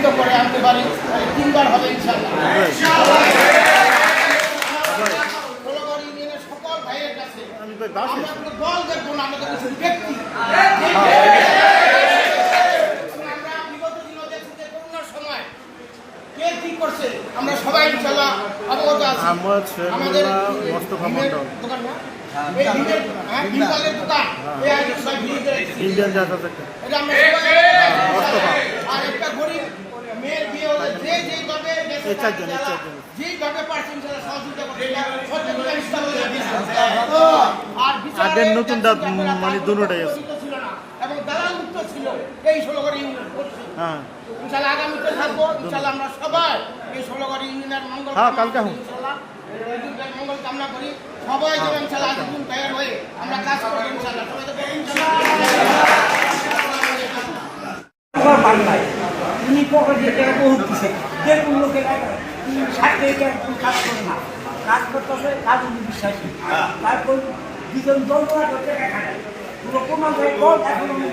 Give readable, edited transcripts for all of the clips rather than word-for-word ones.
প্রমাণিত করে আনতে পারি তাহলে 3 বার হবে ইনশাআল্লাহ। ষোলগড় ইউনিয়নের সকল ভাইয়ের কাছে আমরা কোনো দল দেখবো না, আমরা দেখবো শুধু ব্যক্তি। আমরা বিগত দিনে দেখছি যে করোনার সময় কে কি করছে আমরা সবাই ইনশাআল্লাহ অবগত আছি। আমাদের দোকান না এই ভিড়ের দোকান এই আইনের সবাই ভিড়ে ইন্ডিয়ান জাতা থেকে এটা আমরা আর একটা গরিব মেয়ের বিয়ে হলে যেভাবে যেভাবে পারছেন সেটা সহযোগিতা করছে আর নতুন মানে দুটোটাই আছে এবং দালাল মুক্ত ছিল এই ষোলগড় ইউনিয়ন করছে। ইনশাআল্লাহ আগামীতে থাকবো ইনশাআল্লাহ আমরা সবাই এই ষোলগড় ইউনিয়নের মঙ্গল ইনশাআল্লাহ মঙ্গল কামনা করি। সবাই যেন ইনশাআল্লাহ আজীবন তৈরি হয়ে আমরা কাজ করবো ইনশাআল্লাহ। সবাই তো বাংলায় উনি পকেটে টাকা বহুত দিচ্ছে, যে কোনো লোকের সাথে কাজ করে না, কাজ করতেছে কাজ উনি বিশ্বাসী। তারপর দুজন যন্ত্রণা করতে দেখা যায় পুরো প্রমাণ করে এখন উনি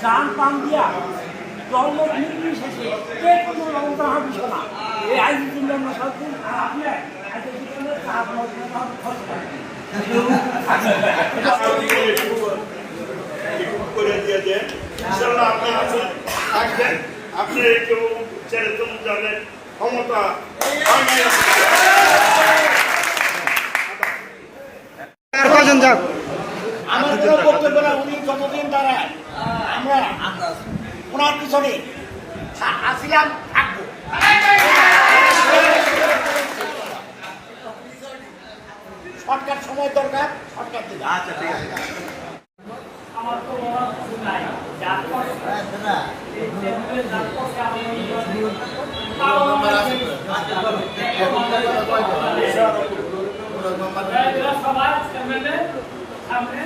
দান পান দিয়া জন্ম নির্বিশেষে যে কোনো লঙ্কা হবে না এই আইনি চিন্তা সত্যি আপনার আপনি কেউ ছেড়ে তুমি জানেন ক্ষমতা আমার কোনো বক্তব্য না, উনি যতদিন দাঁড়ায় আমরা ওনার পিছনে আসিলাম থাকবো। শর্টকাট সময় দরকার, শর্টকাট দিন। আচ্ছা ঠিক আছে। আমার তো বলার কিছু নাই, যার সবাই সামনে